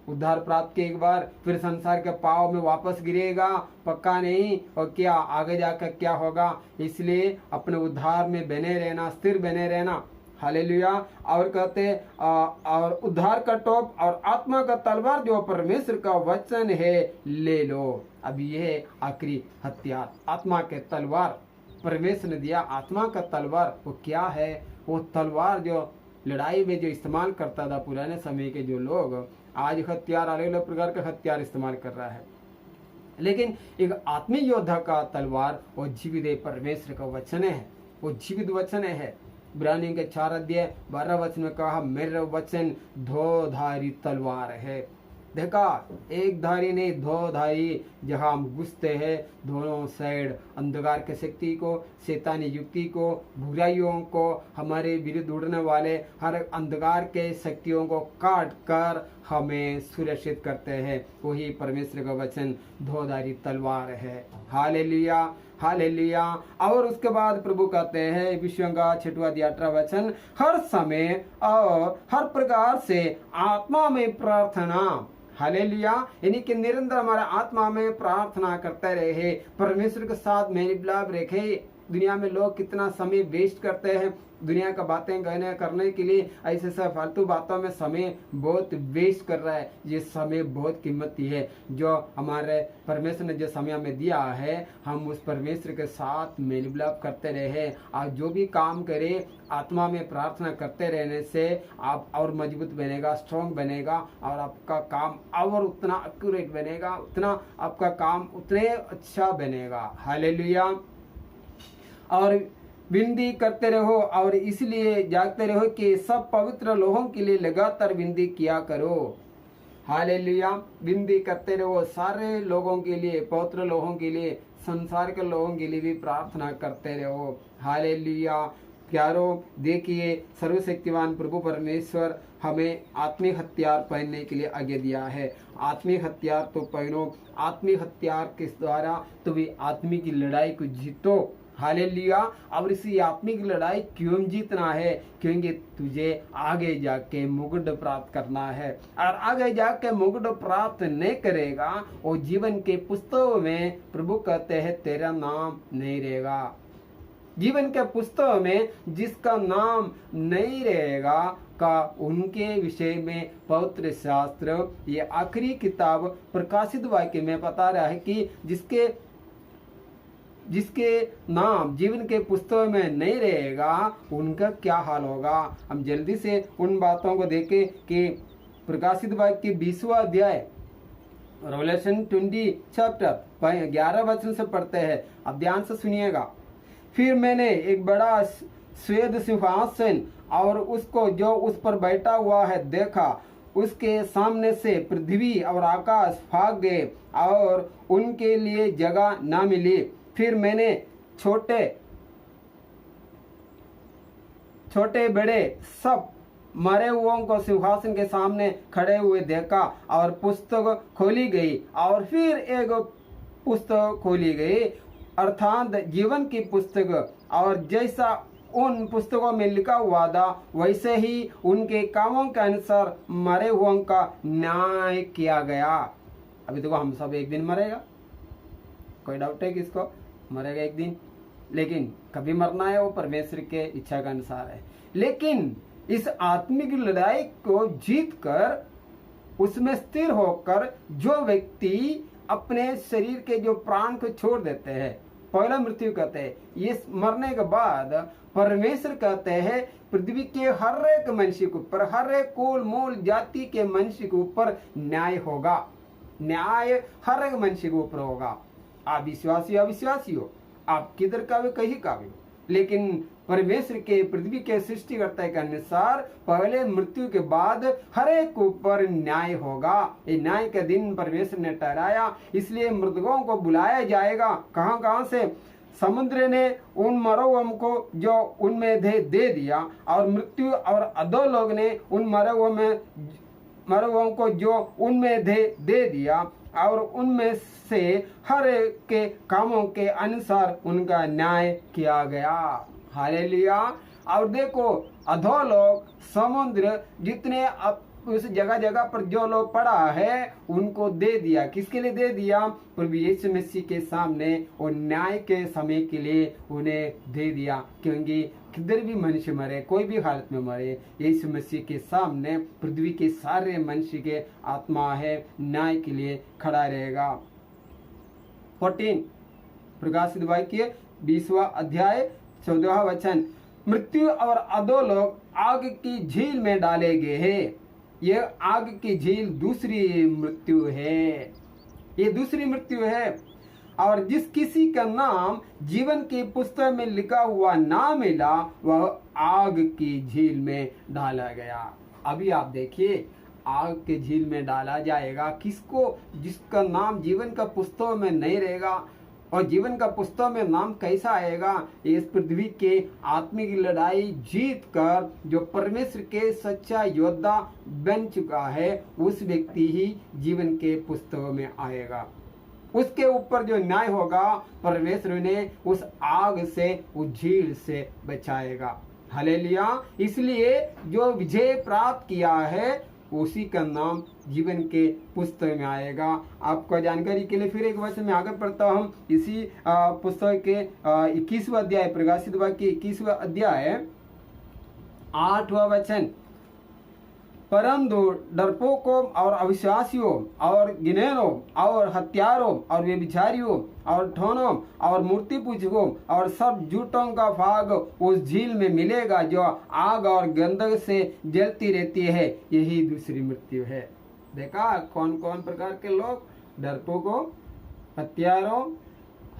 उद्धार प्राप्त के एक बार फिर संसार के पाव में वापस गिरेगा, पक्का नहीं, और क्या आगे जाकर क्या होगा। इसलिए अपने उद्धार में बने रहना, स्थिर बने रहना। हालेलुया। और कहते और उद्धार का टोप और आत्मा का तलवार जो परमेश्वर का वचन है ले लो। अब ये आखिरी हथियार, आत्मा के तलवार परमेश्वर ने दिया। आत्मा का तलवार वो क्या है? वो तलवार जो लड़ाई में जो इस्तेमाल करता था पुराने समय के जो लोग, आज हथियार अलग अलग प्रकार के हथियार इस्तेमाल कर रहा है, लेकिन एक आत्मीय योद्धा का तलवार वो जीवित परमेश्वर का वचन है, वो जीवित वचन है। इब्रानियों के 4:12 में कहा, मेरा वचन दो धारी तलवार है। देखा, एक धारी नहीं, दो धारी। जहां हम घुसते हैं दोनों साइड अंधकार के शक्ति को, शैतानी युक्ति को, बुराइयों को, हमारे विरुद्ध उड़ने वाले हर अंधकार के शक्तियों को काट कर हमें सुरक्षित करते हैं। वही परमेश्वर का वचन दो-धारी तलवार है। Hallelujah, hallelujah. और उसके बाद प्रभु कहते हैं विषयों का 6-18 हर समय और हर प्रकार से आत्मा में प्रार्थना। हालेलुया। यानी कि निरंतर हमारा आत्मा में प्रार्थना करते रहे, परमेश्वर के साथ मेल मिलाप रखे। दुनिया में लोग कितना समय वेस्ट करते हैं दुनिया का बातें करने के लिए, ऐसे सब फालतू बातों में समय बहुत वेस्ट कर रहा है। ये समय बहुत कीमती है जो हमारे परमेश्वर ने जो समय हमें दिया है, हम उस परमेश्वर के साथ मेल मिलाप करते रहे। आप जो भी काम करें आत्मा में प्रार्थना करते रहने से आप और मजबूत बनेगा, स्ट्रॉन्ग बनेगा, और आपका काम और उतना एक्यूरेट बनेगा, उतना आपका काम उतने अच्छा बनेगा। हालेलुया। और विनती करते रहो और इसलिए जागते रहो कि सब पवित्र लोगों के लिए लगातार विनती किया करो। हालेलुया। विनती करते रहो सारे लोगों के लिए, पवित्र लोगों के लिए, संसार के लोगों के लिए भी प्रार्थना करते रहो। हालेलुया। प्यारो, देखिए सर्वशक्तिमान प्रभु परमेश्वर हमें आत्मीय हथियार पहनने के लिए आगे दिया है। आत्मीय हथियार तो पहनो, आत्मीय हथियार के द्वारा तुम्हें आत्मी की लड़ाई को जीतो। हालेलुया। और इसी आत्मिक लड़ाई क्यों जीतना है? क्योंकि तुझे आगे जाके मुकुट प्राप्त करना है, और आगे जाके मुकुट प्राप्त नहीं करेगा और जीवन के पुस्तकों में प्रभु कहते हैं तेरा नाम नहीं रहेगा। जीवन के पुस्तकों में जिसका नाम नहीं रहेगा का उनके विषय में पवित्र शास्त्र ये आखिरी किताब प्रकाशित वाक्य में बता रहा है कि जिसके नाम जीवन के पुस्तक में नहीं रहेगा उनका क्या हाल होगा। हम जल्दी से उन बातों को देखें कि प्रकाशित वाक्य 20वां अध्याय रेवलेशन 20 चैप्टर 11 से पढ़ते हैं। अब ध्यान से सुनिएगा। फिर मैंने एक बड़ा श्वेत सिंहासन और उसको जो उस पर बैठा हुआ है देखा। उसके सामने से पृथ्वी और आकाश भाग गए और उनके लिए जगह न मिली। फिर मैंने छोटे बड़े सब मरे हुओं को सिंहासन के सामने खड़े हुए देखा, और पुस्तक खोली गई, और फिर एक पुस्तक खोली गई अर्थात जीवन की पुस्तक, और जैसा उन पुस्तकों में लिखा हुआ था वैसे ही उनके कामों के अनुसार मरे हुओं का न्याय किया गया। अभी देखो, हम सब एक दिन मरेगा, कोई डाउट है किसको? मरेगा एक दिन, लेकिन कभी मरना है वो परमेश्वर के इच्छा के अनुसार है। लेकिन इस आत्मिक लड़ाई को जीत कर उसमें स्थिर होकर जो व्यक्ति अपने शरीर के जो प्राण को छोड़ देते हैं, पहला मृत्यु कहते हैं, ये मरने के बाद परमेश्वर कहते हैं पृथ्वी के हर एक मनुष्य के ऊपर, हर एक कुल मूल जाति के मनुष्य के ऊपर न्याय होगा। न्याय हर एक मनुष्य के ऊपर होगा। आप विश्वासी अविश्वासी हो, आप किधर का भी कहीं का भी, लेकिन परमेश्वर के पृथ्वी के सृष्टिकर्ता के अनुसार पहले मृत्यु के बाद हर एक ऊपर न्याय होगा। ये न्याय के दिन परमेश्वर ने ठहराया, इसलिए मृतकों को बुलाया जाएगा। कहां से? समुद्र ने उन मरवों को जो उनमें दे दिया, और मृत्यु और अधोलोक ने उन मरवों को जो उनमें दे दिया, और उनमें से हर एक के कामों के अनुसार उनका न्याय किया गया। हालेलुया। और देखो, अधोलोक, समुद्र, जितने उस जगह जगह पर जो लोग पड़ा है उनको दे दिया। किसके लिए दे दिया? प्रभु यीशु मसीह के सामने और न्याय के समय के लिए उन्हें दे दिया। क्योंकि किधर भी मनुष्य मरे, कोई भी हालत में मरे, यीशु मसीह के सामने पृथ्वी के सारे मनुष्य के आत्मा है न्याय के लिए खड़ा रहेगा। 14 प्रकाशित वाक्य 20वां अध्याय 14वां वचन, मृत्यु और अधोलोक आग की झील में डाले गए हैं। ये आग की झील दूसरी मृत्यु है, ये दूसरी मृत्यु है। और जिस किसी का नाम जीवन की पुस्तक में लिखा हुआ ना मिला, वह आग की झील में डाला गया। अभी आप देखिए, आग के झील में डाला जाएगा किसको? जिसका नाम जीवन का पुस्तक में नहीं रहेगा। और जीवन का पुस्तक में नाम कैसा आएगा? इस पृथ्वी के आत्मिक लड़ाई जीत कर जो परमेश्वर के सच्चा योद्धा बन चुका है, उस व्यक्ति ही जीवन के पुस्तक में आएगा। उसके ऊपर जो न्याय होगा, परमेश्वर ने उस आग से, उस झील से बचाएगा। हालेलुया। इसलिए जो विजय प्राप्त किया है उसी का नाम जीवन के पुस्तक में आएगा। आपको जानकारी के लिए फिर एक वचन में आगे पढ़ता हूँ। इसी पुस्तक के 21वां अध्याय, प्रकाशित वाक्य 21वां अध्याय 8वां वचन, परंतु डरपोकों और अविश्वासियों और गिनेरों और हत्यारों और व्यभिचारियों और ठोनों और मूर्ति पूजकों और सब झूठों का भाग उस झील में मिलेगा जो आग और गंधक से जलती रहती है। यही दूसरी मृत्यु है। देखा कौन कौन प्रकार के लोग? डरपोकों, हत्यारों,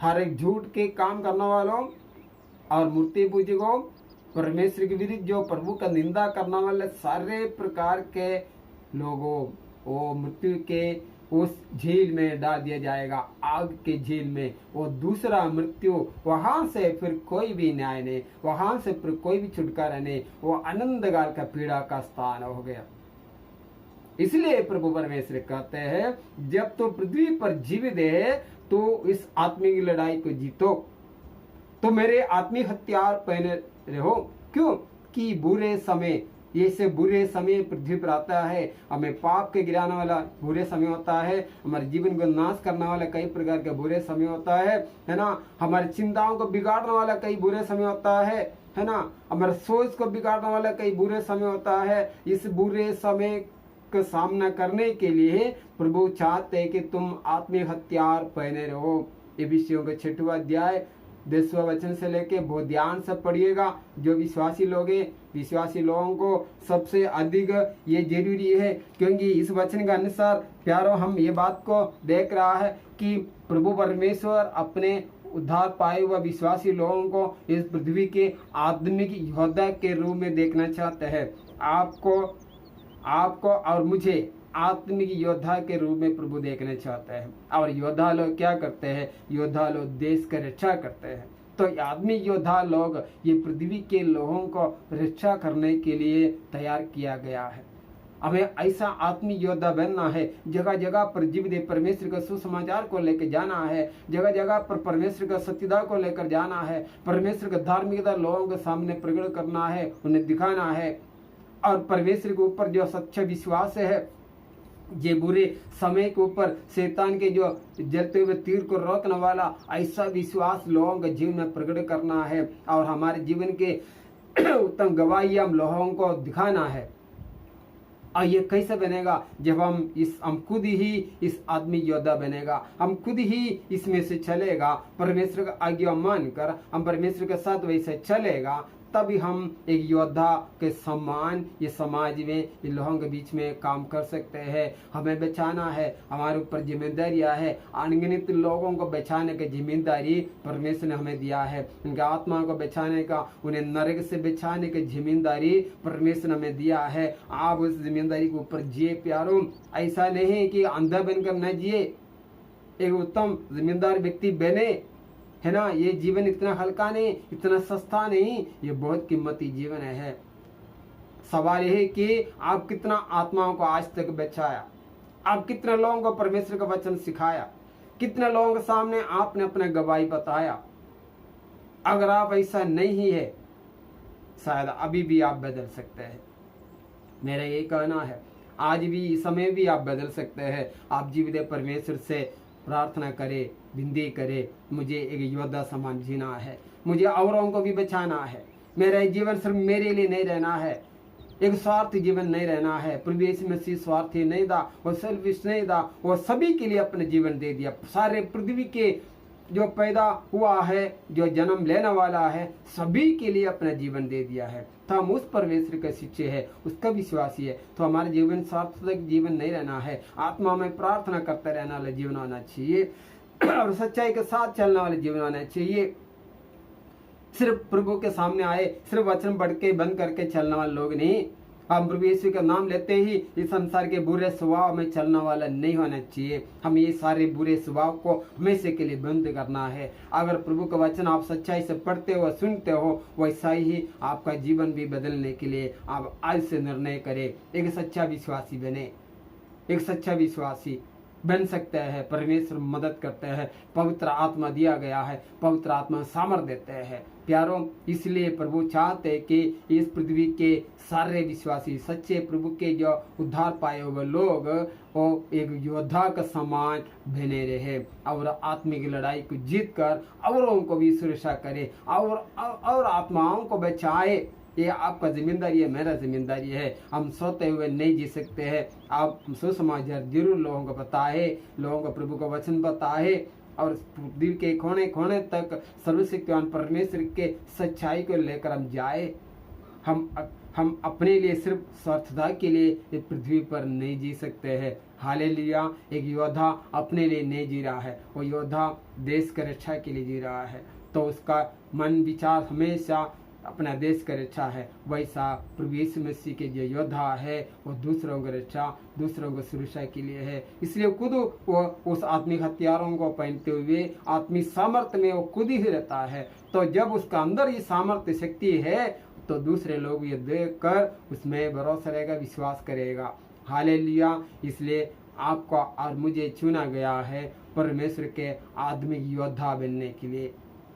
हर एक झूठ के काम करने वालों और मूर्ति पूजकों, परमेश्वर के विरुद्ध जो प्रभु का निंदा करने वाले सारे प्रकार के लोगों, वो मृत्यु के उस झील में डाल दिया जाएगा, आग के झील में। वो दूसरा मृत्यु, वहां से फिर कोई भी न्याय नहीं, वहां से फिर कोई भी छुटकारा नहीं, वो अनंतकाल का पीड़ा का स्थान हो गया। इसलिए प्रभु परमेश्वर कहते हैं, जब तो पृथ्वी पर जीवित है तो इस आत्मिक लड़ाई को जीतो, तो मेरे आत्मिक हथियार पहने रहो। क्यों? कि बुरे समय, ये से बुरे समय पृथ्वी पर आता है। हमें पाप के गिराने वाला बुरे समय होता है, हमारे जीवन को नाश करने वाला कई प्रकार के बुरे समय होता है ना। हमारी चिंताओं को बिगाड़ने वाला कई बुरे समय होता है ना। हमारे सोच को बिगाड़ने वाला कई बुरे समय होता है। इस बुरे समय का सामना करने के लिए प्रभु चाहते हैं कि तुम आत्मिक हथियार पहने रहो। ये विषयों का 6वां अध्याय 10वां वचन से लेके बहुत ध्यान से पढ़िएगा। जो विश्वासी लोग हैं, विश्वासी लोगों को सबसे अधिक ये जरूरी है, क्योंकि इस वचन के अनुसार प्यारो हम ये बात को देख रहा है कि प्रभु परमेश्वर अपने उद्धार पाए हुए विश्वासी लोगों को इस पृथ्वी के आत्मिक योद्धा के रूप में देखना चाहते हैं। आपको और मुझे आत्मिक योद्धा के रूप में प्रभु देखना चाहता है। और योद्धा लोग क्या करते हैं? योद्धा लोग देश का रक्षा करते हैं। तो आत्मिक योद्धा लोग ये पृथ्वी के लोगों को रक्षा करने के लिए तैयार किया गया है। हमें ऐसा आत्मिक योद्धा बनना है। जगह जगह पर जीवित परमेश्वर का सुसमाचार को लेकर जाना है, जगह जगह पर परमेश्वर का सत्यता को लेकर जाना है, परमेश्वर का धार्मिकता लोगों के सामने प्रकट करना है, उन्हें दिखाना है। और परमेश्वर के ऊपर जो सच्चा विश्वास है, ये बुरे समय के ऊपर शैतान के जो जलते हुए तीर को रोकने वाला ऐसा विश्वास लोगों के जीवन में प्रकट करना है। और हमारे जीवन के उत्तम गवाही हम लोगों को दिखाना है। और ये कैसे बनेगा? जब हम खुद ही इस आदमी योद्धा बनेगा, हम खुद ही इसमें से चलेगा, परमेश्वर का आज्ञा मानकर हम परमेश्वर के साथ वैसे चलेगा, तभी हम एक योद्धा के समान ये समाज में, ये लोगों के बीच में काम कर सकते हैं। हमें बचाना है, हमारे ऊपर जिम्मेदारियां है। अनगिनत लोगों को बचाने की जिम्मेदारी परमेश्वर ने हमें दिया है। उनके आत्मा को बचाने का, उन्हें नरक से बचाने की जिम्मेदारी परमेश्वर ने हमें दिया है। आप उस जिम्मेदारी के ऊपर जिए प्यारों। ऐसा नहीं कि अंधा बनकर न जिए, एक उत्तम जिम्मेदार व्यक्ति बने, है ना। ये जीवन इतना हल्का नहीं, इतना सस्ता नहीं, ये बहुत कीमती जीवन है। सवाल यह है कि आप कितना आत्माओं को आज तक बचाया, आप कितने लोगों को परमेश्वर का वचन सिखाया, कितने लोगों के सामने आपने अपने गवाही बताया। अगर आप ऐसा नहीं है, शायद अभी भी आप बदल सकते हैं। मेरा ये कहना है, आज भी इस समय भी आप बदल सकते हैं। आप जीवित परमेश्वर से प्रार्थना करें, विनती करें, मुझे एक योद्धा समान जीना है, मुझे औरों को भी बचाना है। मेरा जीवन सिर्फ मेरे लिए नहीं रहना है, एक स्वार्थी जीवन नहीं रहना है। प्रभु यीशु मसीह स्वार्थी नहीं था, वो सेल्फिश नहीं था, वो सभी के लिए अपने जीवन दे दिया। सारे पृथ्वी के जो पैदा हुआ है, जो जन्म लेने वाला है, सभी के लिए अपना जीवन दे दिया है। तो हम उस परमेश्वर के शिष्य है, उसका विश्वासी है। तो हमारा जीवन स्वार्थक जीवन नहीं रहना है, आत्मा में प्रार्थना करते रहने वाला जीवन होना चाहिए और सच्चाई के साथ चलने वाले जीवन होना चाहिए। सिर्फ प्रभु के सामने आए, सिर्फ वचन पढ़ के बंद करके चलने वाले लोग नहीं। हम प्रभु यीशु का नाम लेते ही इस संसार के बुरे स्वभाव में चलने वाला नहीं होना चाहिए। हम ये सारे बुरे स्वभाव को हमेशा के लिए बंद करना है। अगर प्रभु का वचन आप सच्चाई से पढ़ते हो, सुनते हो, वैसा ही आपका जीवन भी बदलने के लिए आप आज से निर्णय करें। एक सच्चा विश्वासी बने, एक सच्चा विश्वासी बन सकते हैं। परमेश्वर मदद करते हैं, पवित्र आत्मा दिया गया है, पवित्र आत्मा सामर्थ देते हैं। प्यारों, इसलिए प्रभु चाहते कि इस पृथ्वी के सारे विश्वासी, सच्चे प्रभु के जो उद्धार पाए हुए लोग, वो एक योद्धा का समान बने रहे और आत्मिक लड़ाई को जीत कर औरों को भी सुरक्षा करे और आत्माओं को बचाए। ये आपका जिम्मेदारी है, मेरा जिम्मेदारी है। हम सोते हुए नहीं जी सकते हैं। आप सुसमाचार जरूर लोगों को बताए, लोगों को प्रभु का वचन बताए और पृथ्वी के कोने कोने तक सर्वशक्तिमान परमेश्वर के सच्चाई को लेकर हम जाए। हम अपने लिए सिर्फ स्वार्थता के लिए इस पृथ्वी पर नहीं जी सकते हैं। हालेलुया। एक योद्धा अपने लिए नहीं जी रहा है, वो योद्धा देश की रक्षा के लिए जी रहा है। तो उसका मन विचार हमेशा अपना देश का रक्षा है। वैसा प्रभु यीशु मसीह के जो योद्धा है, वो दूसरों की रक्षा, दूसरों को सुरक्षा के लिए है। इसलिए खुद वो उस आत्मिक हथियारों को पहनते हुए आत्मिक सामर्थ्य में वो खुद ही रहता है। तो जब उसका अंदर ये सामर्थ्य शक्ति है, तो दूसरे लोग ये देख कर उसमें भरोसा रहेगा, विश्वास करेगा। हालेलुया। इसलिए आपको और मुझे चुना गया है परमेश्वर के आत्मिक योद्धा बनने के लिए।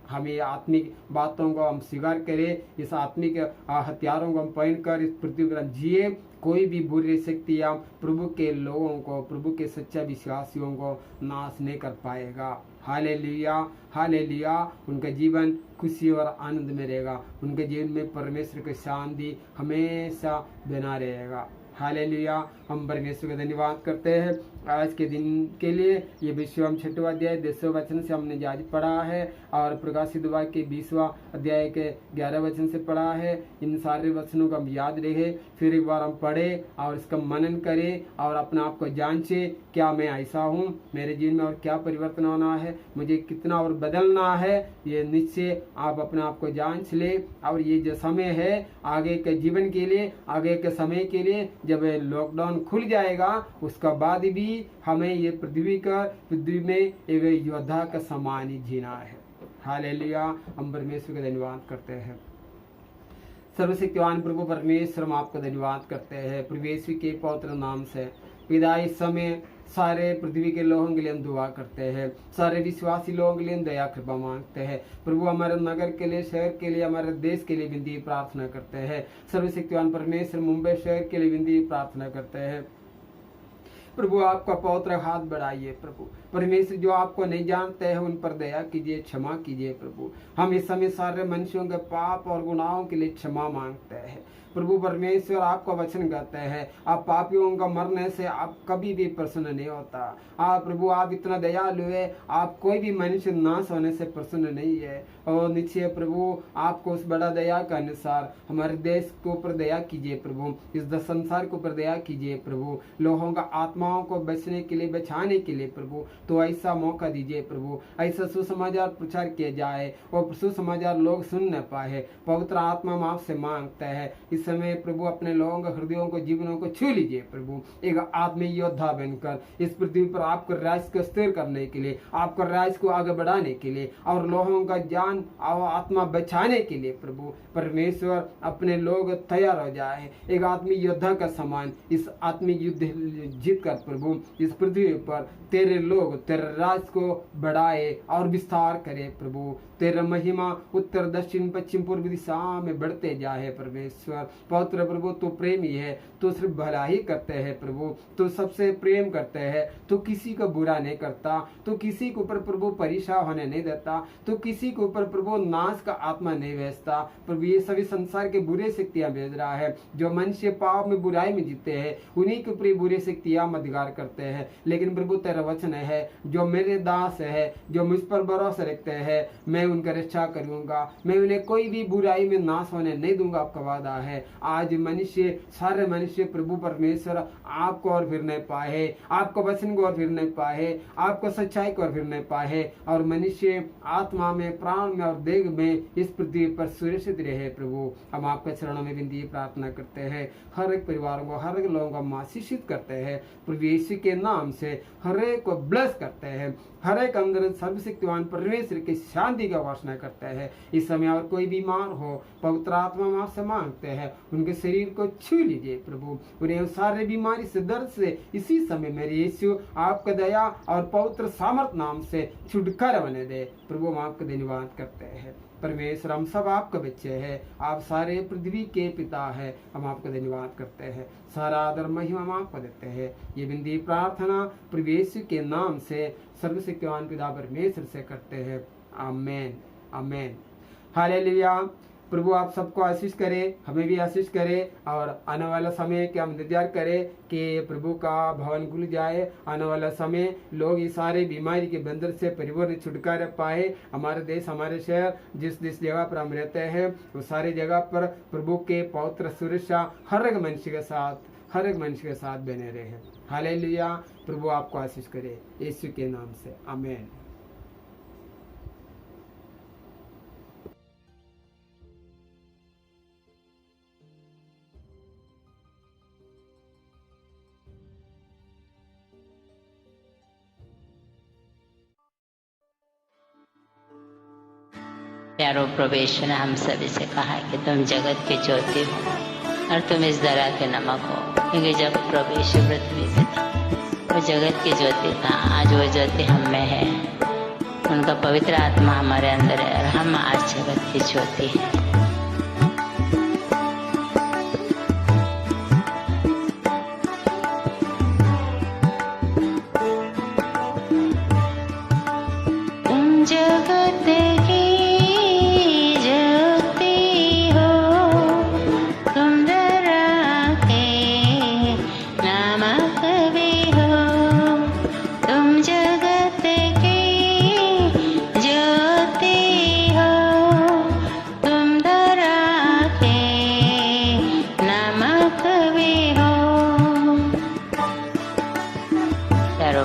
हम ये आत्मिक बातों को हम स्वीकार करें, इस आत्मिक हथियारों को हम पहनकर इस पृथ्वी पर जिए। कोई भी बुरी शक्तियाँ प्रभु के लोगों को, प्रभु के सच्चा विश्वासियों को नाश नहीं कर पाएगा। Hallelujah, hallelujah. उनका जीवन खुशी और आनंद में रहेगा, उनके जीवन में परमेश्वर की शांति हमेशा बना रहेगा। हालेलुया। हम परमेश्वर का धन्यवाद करते हैं आज के दिन के लिए। ये 20वां 6वां अध्याय 10वें वचन से हमने आज पढ़ा है और प्रकाशित वाक्य के 20वां अध्याय के 11 वचन से पढ़ा है। इन सारे वचनों को हम याद रहे, फिर एक बार हम पढ़े और इसका मनन करें और अपने आप को जांचे, क्या मैं ऐसा हूँ, मेरे जीवन में और क्या परिवर्तन होना है, मुझे कितना और बदलना है। ये निश्चय आप अपने आप को जांच ले। और ये जो समय है आगे के जीवन के लिए, आगे के समय के लिए, जब लॉकडाउन खुल जाएगा उसका बाद भी हमें ये पृथ्वी में एक योद्धा का समान ही जीना है। हालेलुया। हम परमेश्वर का धन्यवाद करते हैं। सर्वशक्तिवान प्रभु परमेश्वर, हम आपका धन्यवाद करते हैं प्रभु यीशु के पवित्र नाम से। पिता, इस समय सारे पृथ्वी के लोगों के लिए हम दुआ करते हैं, सारे विश्वासी लोगों के लिए हम दया कृपा मांगते हैं। प्रभु, हमारे नगर के लिए, शहर के लिए, हमारे देश के लिए विनती प्रार्थना करते हैं। सर्वशक्तिवान परमेश्वर, मुंबई शहर के लिए विनती प्रार्थना करते हैं। प्रभु, आपका पवित्र हाथ बढ़ाइए। प्रभु परमेश्वर, जो आपको नहीं जानते हैं उन पर दया कीजिए, क्षमा कीजिए। प्रभु, हम इस समय सारे मनुष्यों के पाप और गुनाहों के लिए क्षमा मांगते हैं। प्रभु परमेश्वर, आपका वचन कहते हैं, आप पापियों का मरने से आप कभी भी प्रसन्न नहीं होता। आप प्रभु, आप इतना दयालु है, आप कोई भी मनुष्य नाश होने से प्रसन्न नहीं है। और निश्चय प्रभु, आपको उस बड़ा दया के अनुसार हमारे देश के ऊपर दया कीजिए। प्रभु, इस संसार के ऊपर दया कीजिए। प्रभु, लोगों का आत्मा आत्माओं को बचने के लिए, बचाने के लिए प्रभु तो ऐसा मौका दीजिए प्रभु, ऐसा सुसमाचार प्रचार किया जाए और सुसमाचार लोग सुन न पाए। पवित्र आत्मा हम आपसे मांगते हैं इस समय प्रभु अपने लोगों के हृदयों को, जीवनों को छू लीजिए प्रभु, एक आत्मीय योद्धा बनकर इस पृथ्वी पर आपके राज्य को स्थिर करने के लिए, आपका राज्य को आगे बढ़ाने के लिए और लोगों का जान और आत्मा बचाने के लिए प्रभु परमेश्वर अपने लोग तैयार हो जाए, एक आत्मीय योद्धा का समान इस आत्मीय युद्ध जीत कर प्रभु इस पृथ्वी पर तेरे लोग तेरे राज को बढ़ाए और विस्तार करे प्रभु, तेरा महिमा उत्तर दक्षिण पश्चिम पूर्व दिशा में बढ़ते जाए परमेश्वर। पवित्र प्रभु तू प्रेमी है, तू सिर्फ भला ही करते हैं प्रभु, तू सबसे प्रेम करते हैं, तू किसी को बुरा नहीं करता, तू किसी के ऊपर प्रभु परेशान होने नहीं देता, तू किसी के ऊपर प्रभु नाश का आत्मा नहीं भेजता प्रभु। ये सभी संसार के बुरे शक्तियां भेज रहा है, जो मनुष्य पाप में बुराई में जीते हैं उन्हीं के ऊपर बुरे शक्तियां मदगार करते हैं, लेकिन प्रभु तेरा वचन है जो मेरे दास है, जो मुझ पर भरोसा रखते हैं, मैं उनका रक्षा करूंगा, मैं उन्हें कोई भी बुराई में नाश होने नहीं दूंगा, आपका वादा है। आज मनुष्य, सारे मनुष्य प्रभु परमेश्वर आपको और फिर नहीं पाए, आपको वचन को और फिर नहीं पाए, आपको सच्चाई को और फिर नहीं पाए, और मनुष्य आत्मा में, प्राण में और देह में इस पृथ्वी पर सुरक्षित रहे प्रभु। हम आपके चरणों में विनती प्रार्थना करते हैं, हर एक परिवार को, हर एक लोगों को आशीषित करते हैं प्रभु यीशु के नाम से, हर एक को ब्लेस करते हैं, हर एक अंदर सर्वशक्तिवान परमेश्वर की शांति का घोषणा करते हैं। इस समय और कोई बीमार हो पवित्र आत्मा आपसे मांगते हैं उनके शरीर को छू लीजिए प्रभु, उन्हें सारे बीमारी से, दर्द से इसी समय मेरे यीशु आपका दया और पवित्र सामर्थ नाम से छुटकारा बने दे प्रभु। हम आपका धन्यवाद करते हैं परमेश्वर, हम सब आपके बच्चे हैं, आप सारे पृथ्वी के पिता है, हम आपका धन्यवाद करते हैं, सारा आदर महिमा हम आपको देते हैं। ये विनती प्रार्थना प्रभु यीशु के नाम से सर्वशक्तिमान पिता परमेश्वर से करते हैं, आमेन आमेन हालेलुया। प्रभु आप सबको आशीष करे, हमें भी आशीष करे, और आने वाला समय के हम इंतजार करें कि प्रभु का भवन खुल जाए। आने वाला समय लोग इस सारे बीमारी के बंधन से परिवार छुटकारा पाए। हमारे देश, हमारे शहर, जिस जगह पर हम रहते हैं वो सारी जगह पर प्रभु के पवित्र सुरक्षा हर एक मनुष्य के साथ बने रहे। हालेलुया। प्रभु आपको आशीष करे यीशु के नाम से, आमेन। प्यारो प्रवेश ने हम सभी से कहा कि तुम जगत की ज्योति हो और तुम इस दरा के नमक हो, क्योंकि जब प्रवेश पृथ्वी पे था वो जगत की ज्योति था, आज वो ज्योति हम में है, उनका पवित्र आत्मा हमारे अंदर है और हम आज जगत की ज्योति है।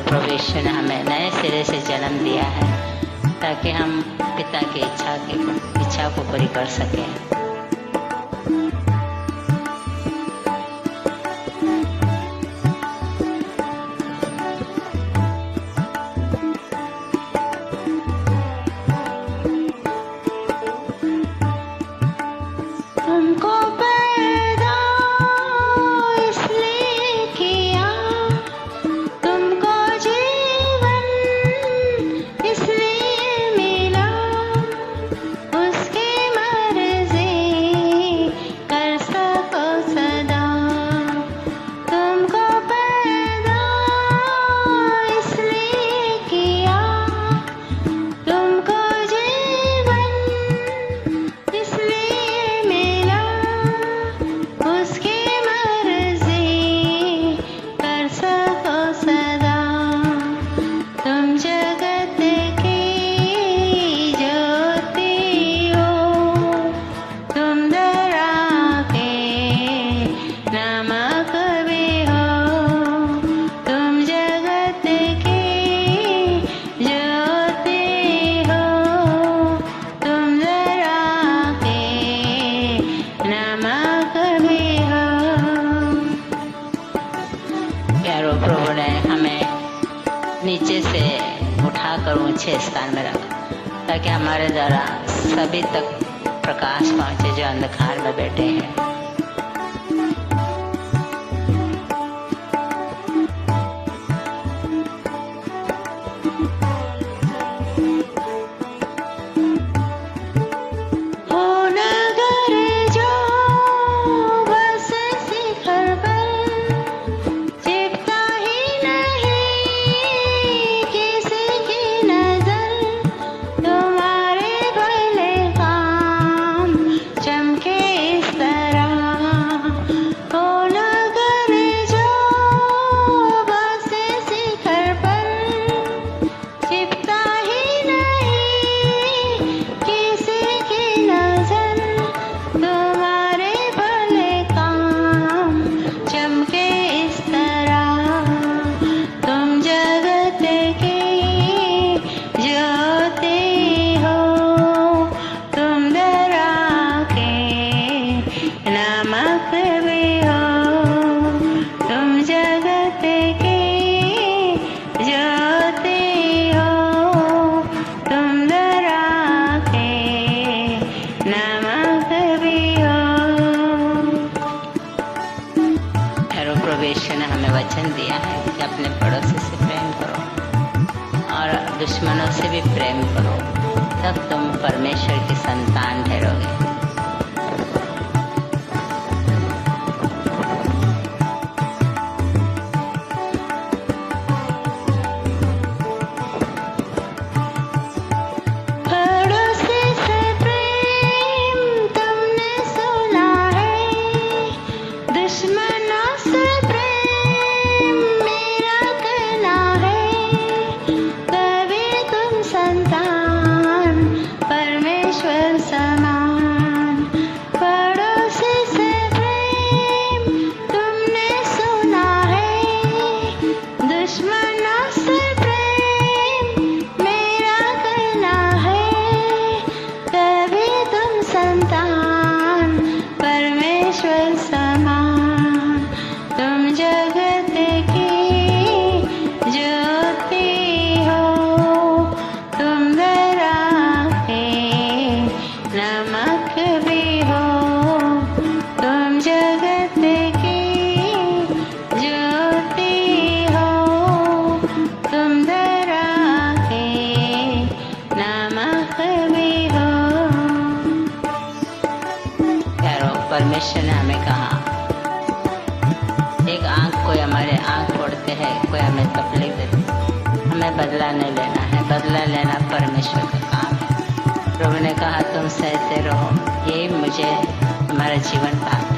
प्रभु ने हमें नए सिरे से जन्म दिया है ताकि हम पिता की इच्छा को पूरी कर सकें। उसकी मर्जी ऊंचे स्थान में रखा, ताकि हमारे द्वारा सभी तक प्रकाश पहुंचे जो अंधकार में बैठे हैं। ने हमें वचन दिया है कि अपने पड़ोसी से प्रेम करो और दुश्मनों से भी प्रेम करो, तब तुम परमेश्वर की संतान ठहरोगे। परमेश्वर ने हमें कहा, एक आँख कोई हमारे आँख फोड़ते हैं, कोई हमें तकलीफ देते, हमें बदला नहीं लेना है, बदला लेना परमेश्वर का काम है। प्रभु ने कहा तुम सहते रहो, यही मुझे हमारा जीवन का